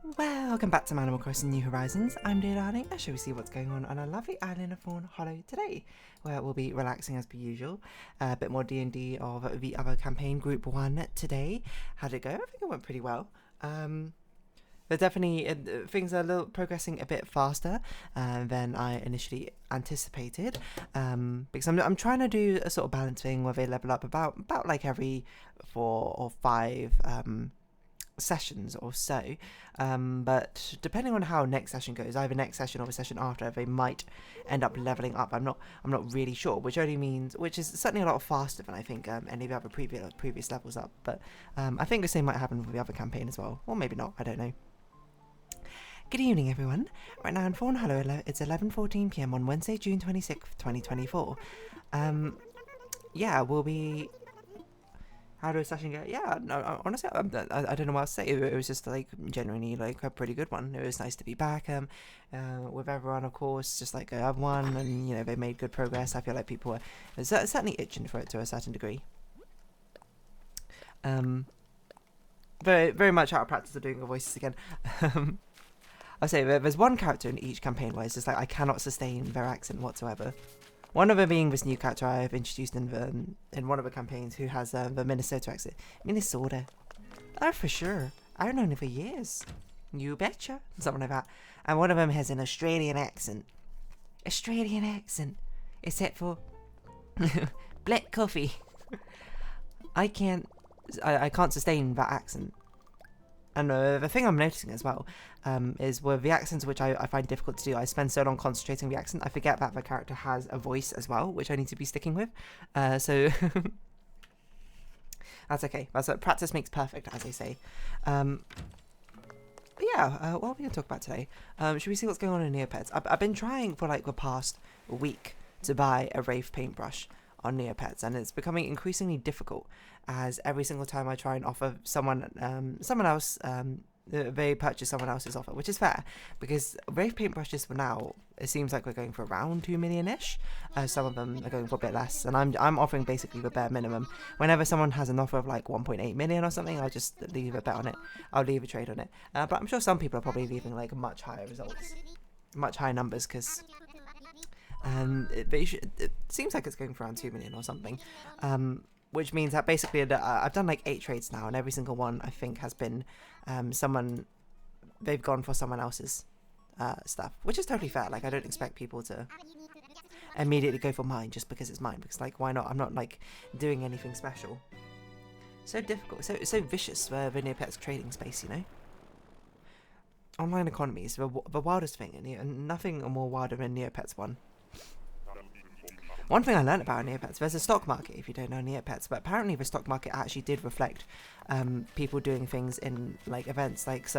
Welcome back to Animal Crossing New Horizons. I'm dear darling, and shall we see what's going on our lovely island of Fawnhallow today, where we'll be relaxing as per usual. A bit more D&D of the other campaign, Group 1 today. How'd it go? I think it went pretty well. They're definitely, things are progressing a bit faster than I initially anticipated, because I'm trying to do a sort of balance thing where they level up about like every 4 or 5 sessions or so, but depending on how next session goes, either next session or the session after, they might end up leveling up. I'm not really sure, which is certainly a lot faster than I think any of the other previous levels up, but I think the same might happen with the other campaign as well, or maybe not, I don't know. Good evening, everyone. Right now in Fawnhallow, it's 11:14 p.m. on Wednesday, June 26th, 2024. Yeah, we'll be... How did a session go? Yeah, no, honestly, I don't know what else to say. It was just, like, genuinely, like, a pretty good one. It was nice to be back with everyone, of course, just like I've won, and, you know, they made good progress. I feel like people were certainly itching for it to a certain degree. Very, very much out of practice of doing the voices again. I'll say there's one character in each campaign where it's just like I cannot sustain their accent whatsoever. One of them being this new character I've introduced in one of the campaigns who has the Minnesota accent. Minnesota. Oh, for sure. I've known him for years. You betcha. Something like that. And one of them has an Australian accent. Australian accent. Except for black coffee. I can't sustain that accent. And the thing I'm noticing as well is with the accents which I find difficult to do, I spend so long concentrating on the accent, I forget that the character has a voice as well, which I need to be sticking with. So that's okay. Practice makes perfect, as they say. But yeah, what are we going to talk about today? Should we see what's going on in Neopets? I've been trying for like the past week to buy a Wraith paintbrush on Neopets, and it's becoming increasingly difficult as every single time I try and offer someone else, they purchase someone else's offer, which is fair, because Wraith paintbrushes for now, it seems like we're going for around 2 million-ish. Some of them are going for a bit less, and I'm offering basically the bare minimum. Whenever someone has an offer of like 1.8 million or something, I'll just leave a bet on it. I'll leave a trade on it. But I'm sure some people are probably leaving like much higher results, much higher numbers, because it seems like it's going for around 2 million or something, which means that basically I've done like 8 trades now, and every single one I think has been they've gone for someone else's stuff, which is totally fair. Like, I don't expect people to immediately go for mine just because it's mine, because like, why not? I'm not like doing anything special. So difficult, so vicious for the Neopets trading space, you know. Online economy is the wildest thing, and nothing more wilder than Neopets one. One thing I learned about Neopets, there's a stock market if you don't know Neopets, but apparently the stock market actually did reflect people doing things in like events, like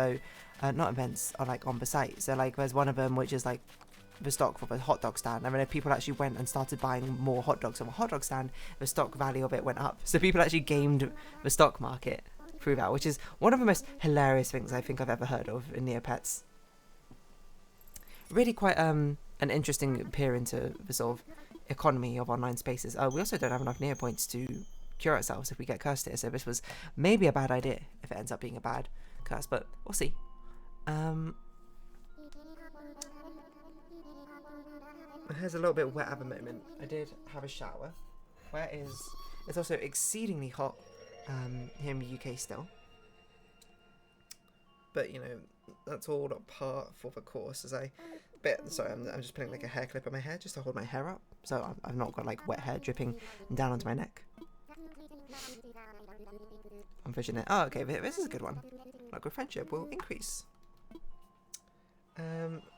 not events, or like on the site. So like there's one of them which is like the stock for the hot dog stand, and when people actually went and started buying more hot dogs on the hot dog stand, the stock value of it went up. So people actually gamed the stock market through that, which is one of the most hilarious things I think I've ever heard of in Neopets. Really quite an interesting peer into the sort of economy of online spaces. We also don't have enough Neopoints to cure ourselves if we get cursed here, so this was maybe a bad idea if it ends up being a bad curse, but we'll see. Here's a little bit wet at the moment. I did have a shower. It's also exceedingly hot here in the UK still, but you know, that's all part for the course. Sorry, I'm just putting like a hair clip on my hair just to hold my hair up, so I've not got like wet hair dripping down onto my neck. Unfortunate. Oh, okay, this is a good one. Like, good friendship will increase.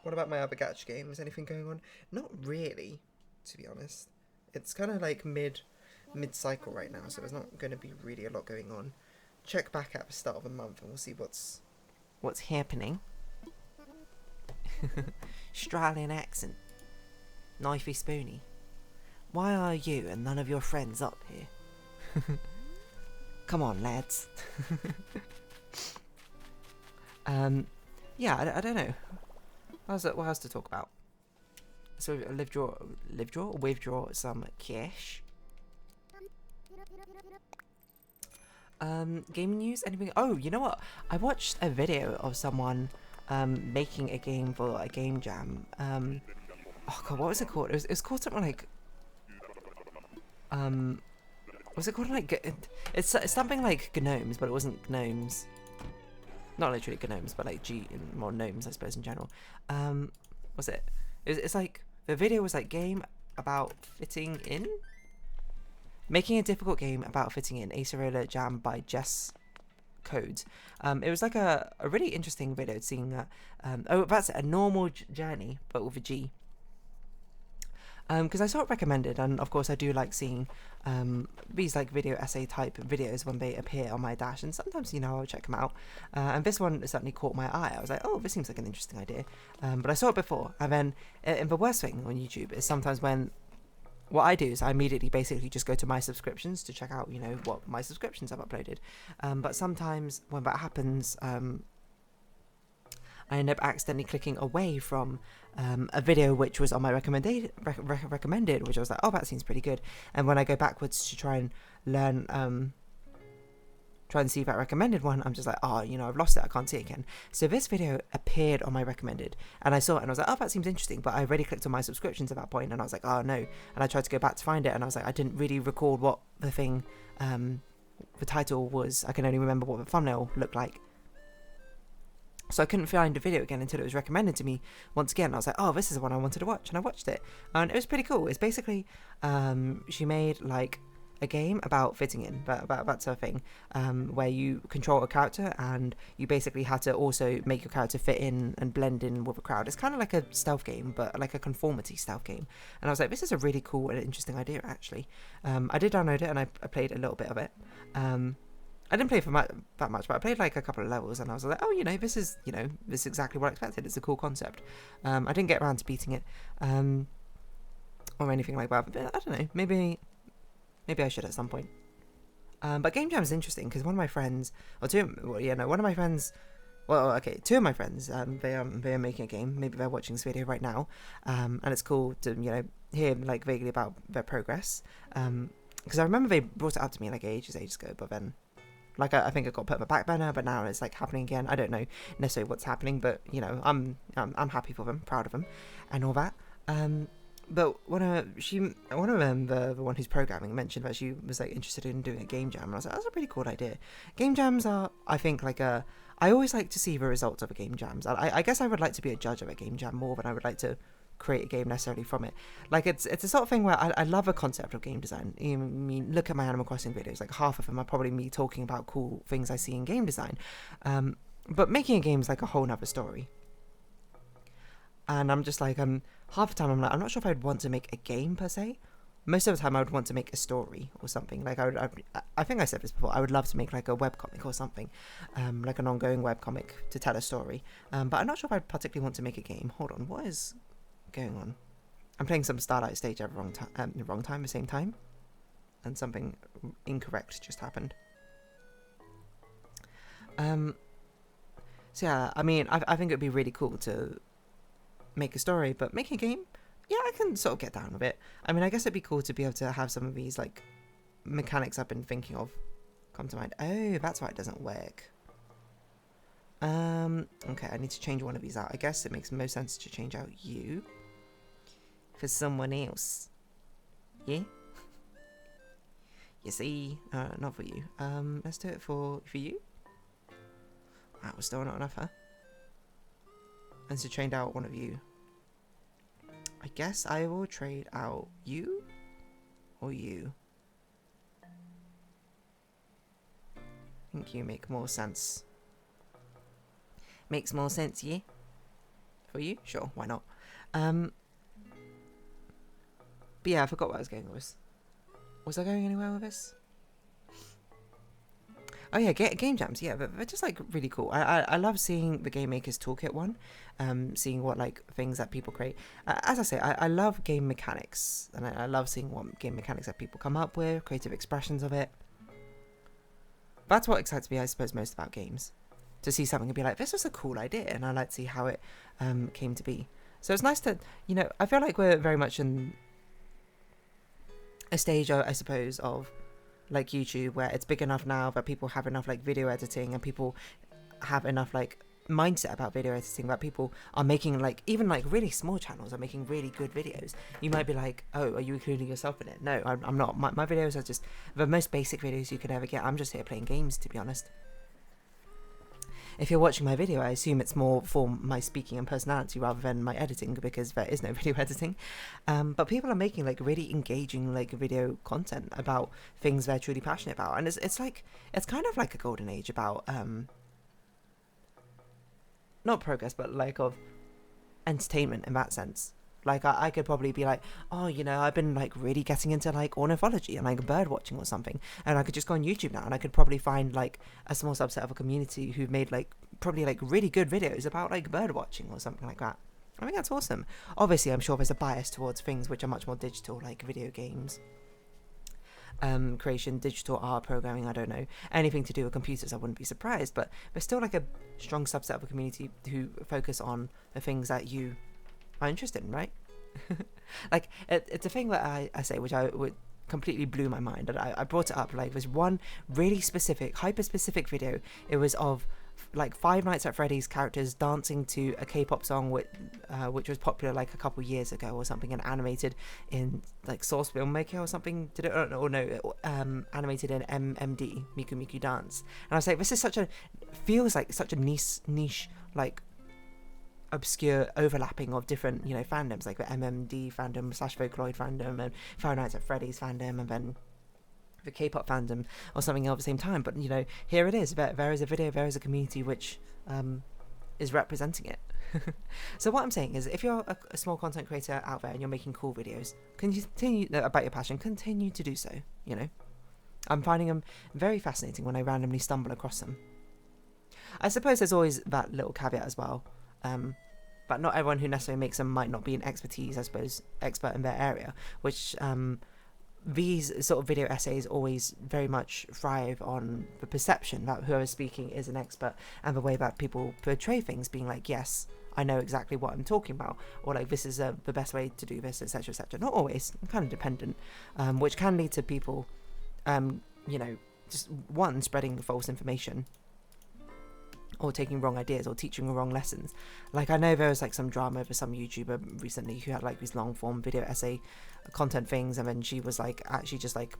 What about my other gacha game? Is anything going on? Not really, to be honest. It's kind of like mid-cycle right now, so there's not going to be really a lot going on. Check back at the start of the month and we'll see what's happening. Australian accent. Knifey spoony. Why are you and none of your friends up here? Come on, lads. Yeah, I don't know. What else to talk about? So withdraw some cash. Gaming news? Anything? Oh, you know what? I watched a video of someone making a game for a game jam. Oh god, what was it called? It was called something like was it called like it's something like gnomes, but it wasn't gnomes. Not literally gnomes, but like more gnomes, I suppose, in general. Was it? It's like the video was like game about fitting in. Making a difficult game about fitting in Acerola Jam by Jess Codes. It was like a really interesting video seeing that. Oh, that's a normal journey, but with a G. Because I saw it recommended, and of course I do like seeing these like video essay type videos when they appear on my dash, and sometimes, you know, I'll check them out. And this one certainly caught my eye. I was like, oh, this seems like an interesting idea. But I saw it before, and then and the worst thing on YouTube is sometimes when what I do is I immediately basically just go to my subscriptions to check out, you know, what my subscriptions have uploaded. But sometimes when that happens, I end up accidentally clicking away from a video which was on my recommended, which I was like, oh, that seems pretty good. And when I go backwards to try and learn, try and see that recommended one, I'm just like, oh, you know, I've lost it, I can't see it again. So this video appeared on my recommended, and I saw it, and I was like, oh, that seems interesting, but I already clicked on my subscriptions at that point, and I was like, oh, no. And I tried to go back to find it, and I was like, I didn't really record what the thing, the title was. I can only remember what the thumbnail looked like. So I couldn't find the video again until it was recommended to me once again. I was like, oh, this is the one I wanted to watch, and I watched it, and it was pretty cool. It's basically, she made like a game about fitting in, that's her thing, where you control a character, and you basically had to also make your character fit in and blend in with a crowd. It's kind of like a stealth game, but like a conformity stealth game. And I was like, this is a really cool and interesting idea, actually. I did download it, and I played a little bit of it. I didn't play for that much, but I played like a couple of levels, and I was like, oh, you know, this is exactly what I expected. It's a cool concept. I didn't get around to beating it, or anything like that, but I don't know, maybe I should at some point. But Game Jam is interesting because one of my friends, two of my friends, they are making a game. Maybe they're watching this video right now, and it's cool to, you know, hear like vaguely about their progress. Because I remember they brought it up to me like ages ago, but then, like, I think it got put on the back burner, but now it's like happening again. I don't know necessarily what's happening, but you know, I'm happy for them, proud of them, and all that. But the one who's programming mentioned that she was like interested in doing a game jam, and I was like, that's a pretty cool idea. Game jams are, I think, like I always like to see the results of a game jams. I guess I would like to be a judge of a game jam more than I would like to create a game necessarily from it. Like it's a sort of thing where I love a concept of game design. I mean, look at my Animal Crossing videos, like half of them are probably me talking about cool things I see in game design. But making a game is like a whole nother story. And I'm just like, half the time I'm like, I'm not sure if I'd want to make a game per se. Most of the time I would want to make a story or something. Like I think I said this before, I would love to make like a webcomic or something, like an ongoing webcomic to tell a story. But I'm not sure if I'd particularly want to make a game. Hold on, what is going on? I'm playing some Starlight Stage at the wrong time, the same time, and something incorrect just happened. So yeah, I mean, I think it'd be really cool to make a story, but making a game, yeah, I can sort of get down with it. I mean, I guess it'd be cool to be able to have some of these like mechanics I've been thinking of come to mind. Oh, that's why it doesn't work. Okay, I need to change one of these out. I guess it makes most sense to change out you for someone else. Yeah? You see? Not for you. Let's do it for you. That was still not enough, huh? And to trade out one of you. I guess I will trade out you or you. I think you make more sense. Makes more sense, yeah? For you? Sure, why not? But yeah, I forgot what I was going with. Was I going anywhere with this? Oh yeah, game jams, yeah, but they're just like really cool. I love seeing the Game Maker's Toolkit one, seeing what like things that people create. As I say, I love game mechanics, and I love seeing what game mechanics that people come up with, creative expressions of it. That's what excites me, I suppose, most about games. To see something and be like, this was a cool idea, and I like to see how it came to be. So it's nice to, you know, I feel like we're very much in a stage, I suppose, of like YouTube, where it's big enough now that people have enough like video editing and people have enough like mindset about video editing that people are making like even like really small channels are making really good videos. You might be like, oh, are you including yourself in it? No, I'm not. My videos are just the most basic videos you could ever get. I'm just here playing games, to be honest. If you're watching my video, I assume it's more for my speaking and personality rather than my editing, because there is no video editing. But people are making like really engaging like video content about things they're truly passionate about, and it's kind of like a golden age about not progress, but like of entertainment in that sense. Like I could probably be like, oh, you know, I've been like really getting into like ornithology and like bird watching or something, and I could just go on YouTube now and I could probably find like a small subset of a community who've made like probably like really good videos about like bird watching or something like that. I think that's awesome. Obviously, I'm sure there's a bias towards things which are much more digital, like video games, creation, digital art, programming, I don't know, anything to do with computers, I wouldn't be surprised, but there's still like a strong subset of a community who focus on the things that you are interested in, right? Like it's a thing that I say, which I would completely blew my mind, and I brought it up. Like, there's one really specific, hyper specific video. It was of like Five Nights at Freddy's characters dancing to a K-pop song which was popular like a couple years ago or something, and animated in like Source Filmmaker or something. Did it or no? Animated in MMD, Miku Miku Dance. And I was like, this is feels like such a niche like obscure overlapping of different, you know, fandoms, like the MMD fandom / Vocaloid fandom, and Five Nights at Freddy's fandom, and then the K-pop fandom or something at the same time. But you know, here it is. There is a video, there is a community which is representing it. So what I'm saying is, if you're a small content creator out there and you're making cool videos, continue about your passion, continue to do so. You know, I'm finding them very fascinating when I randomly stumble across them. I suppose there's always that little caveat as well. But not everyone who necessarily makes them might not be an expert in their area, which these sort of video essays always very much thrive on the perception that whoever's speaking is an expert, and the way that people portray things being like, yes, I know exactly what I'm talking about, or like, this is the best way to do this, etc, etc. Not always, kind of dependent, which can lead to people you know, just one, spreading false information, or taking wrong ideas, or teaching wrong lessons. Like, I know there was like some drama over some YouTuber recently who had like these long form video essay content things, and then she was like actually just like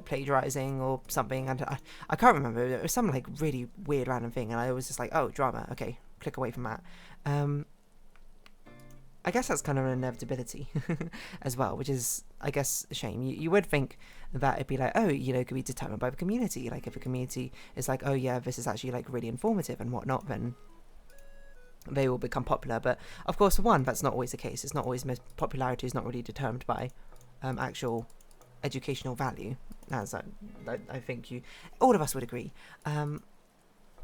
plagiarizing or something, and I can't remember. It was some like really weird random thing, and I was just like, oh, drama, okay, click away from that. I guess that's kind of an inevitability as well, which is, I guess, a shame. You would think that it'd be like, oh, you know, it could be determined by the community. Like, if a community is like, oh yeah, this is actually like really informative and whatnot, then they will become popular. But of course, for one, that's not always the case. It's not always, popularity is not really determined by actual educational value, as I think all of us would agree.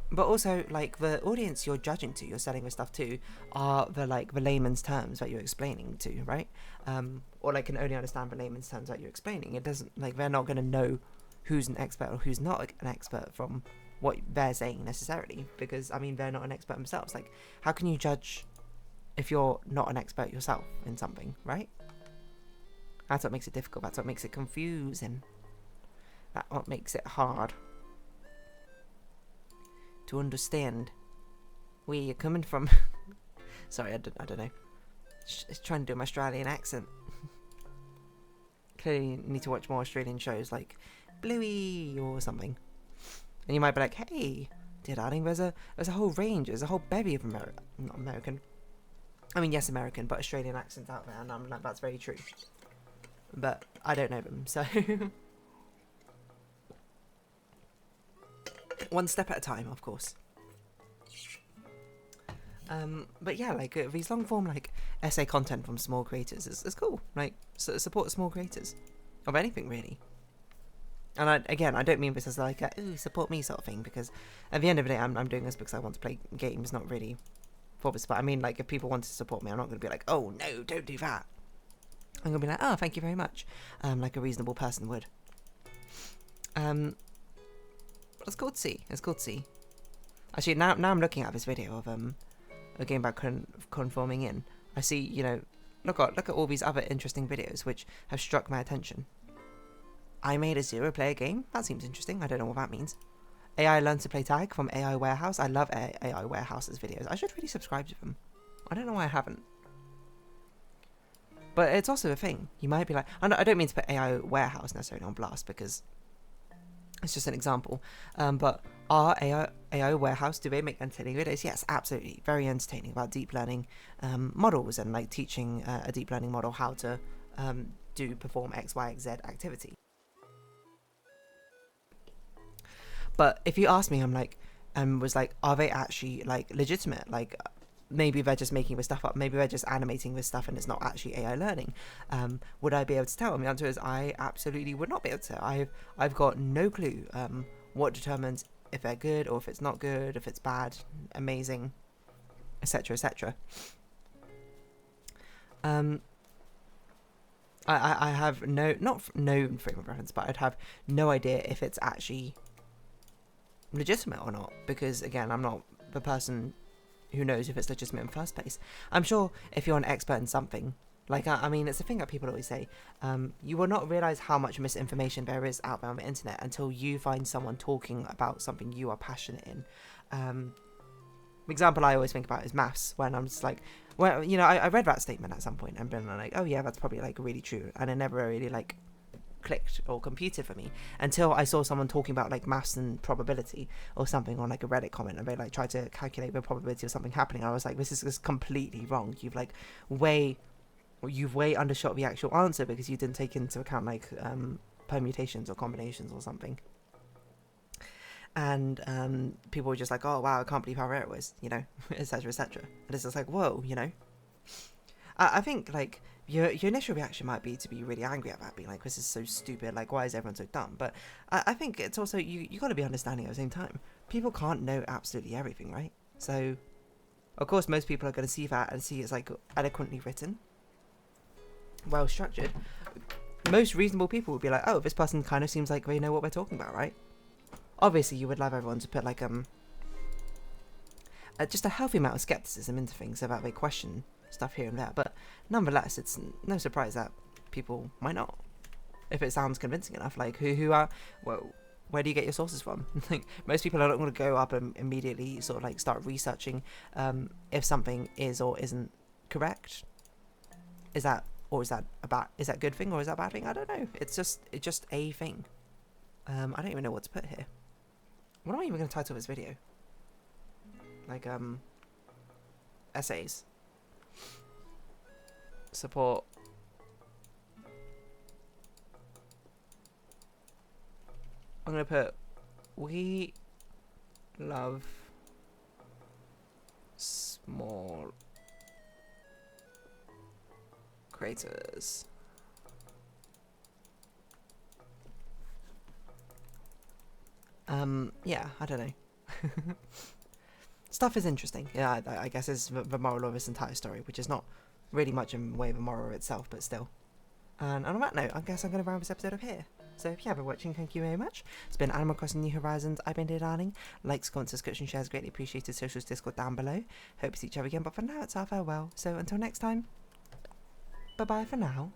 But also, like, the audience you're judging to, you're selling this stuff to, are the layman's terms that you're explaining to, right? Or like, can only understand the layman's terms that you're explaining. It doesn't, like, they're not going to know who's an expert or who's not an expert from what they're saying necessarily, because, I mean, they're not an expert themselves. Like, how can you judge if you're not an expert yourself in something, right? That's what makes it difficult. That's what makes it confusing. That's what makes it hard to understand where you're coming from. Sorry, I don't know. Just trying to do my Australian accent. Clearly need to watch more Australian shows like Bluey or something. And you might be like, hey, dear darling, there's a whole range, there's a whole bevy of not American. I mean, yes, American, but Australian accents out there, and I'm like, that's very true. But I don't know them, so one step at a time, of course. But yeah, like these long form like essay content from small creators is cool. Like, support small creators of anything really. And I don't mean this as like a, ooh, support me sort of thing, because at the end of the day, I'm doing this because I want to play games, not really for this. But I mean, like, if people want to support me, I'm not going to be like, oh no, don't do that. I'm going to be like, oh, thank you very much, like a reasonable person would. But it's cool to see. It's cool to see. Actually, now I'm looking at this video of a game about conforming in. I see, you know, look at all these other interesting videos which have struck my attention. I made a 0-player game. That seems interesting. I don't know what that means. AI learned to play tag from AI Warehouse. I love AI Warehouse's videos. I should really subscribe to them. I don't know why I haven't. But it's also a thing. You might be like, I don't mean to put AI Warehouse necessarily on blast because it's just an example. But are AI Warehouse, do they make entertaining videos? Yes, absolutely. Very entertaining about deep learning models and like teaching a deep learning model how to perform X, Y, Z activity. But if you ask me, I'm like, was like, are they actually like legitimate? Like, maybe they're just making this stuff up. Maybe they're just animating this stuff and it's not actually AI learning. Would I be able to tell? And the answer is I absolutely would not be able to. I've got no clue what determines if they're good or if it's not good, if it's bad, amazing, etc., etc. I have not frame of reference, but I'd have no idea if it's actually legitimate or not, because again, I'm not the person who knows if it's legitimate in the first place. I'm sure if you're an expert in something, like I mean, it's a thing that people always say, you will not realize how much misinformation there is out there on the internet until you find someone talking about something you are passionate in. The example I always think about is maths, when I'm just like, well, you know, I read that statement at some point and been like, oh yeah, that's probably like really true, and it never really like clicked or computed for me until I saw someone talking about like maths and probability or something on like a Reddit comment, and they like tried to calculate the probability of something happening. I was like, this is just completely wrong. You've way undershot the actual answer because you didn't take into account like permutations or combinations or something. And people were just like, oh wow, I can't believe how rare it was, you know, etc., etc. And it's just like, whoa, you know. I think like your initial reaction might be to be really angry at that, being like, this is so stupid, like why is everyone so dumb? But I think it's also, you got to be understanding at the same time. People can't know absolutely everything, right? So of course most people are going to see that and see it's like eloquently written, well structured. Most reasonable people would be like, oh, this person kind of seems like they know what they're talking about, right? Obviously you would love everyone to put like just a healthy amount of skepticism into things so that they question stuff here and there, but nonetheless it's no surprise that people might not, if it sounds convincing enough. Like who are, well, where do you get your sources from? Like most people are not going to go up and immediately sort of like start researching if something is or isn't correct. Is that a good thing or is that a bad thing? I don't know. It's just a thing. I don't even know what to put here. What am I even going to title this video? Like essays. Support. I'm going to put, we love small creators. Yeah, I don't know. Stuff is interesting. Yeah, I guess is the moral of this entire story, which is not really much in the way of a moral itself, but still. And on that note, I guess I'm going to round this episode up here. So if you have been watching, thank you very much. It's been Animal Crossing New Horizons. I've been Dear Darling. Likes, comments, subscription, shares, greatly appreciated. Socials, Discord down below. Hope to see each other again, but for now, it's our farewell. So until next time, bye-bye for now.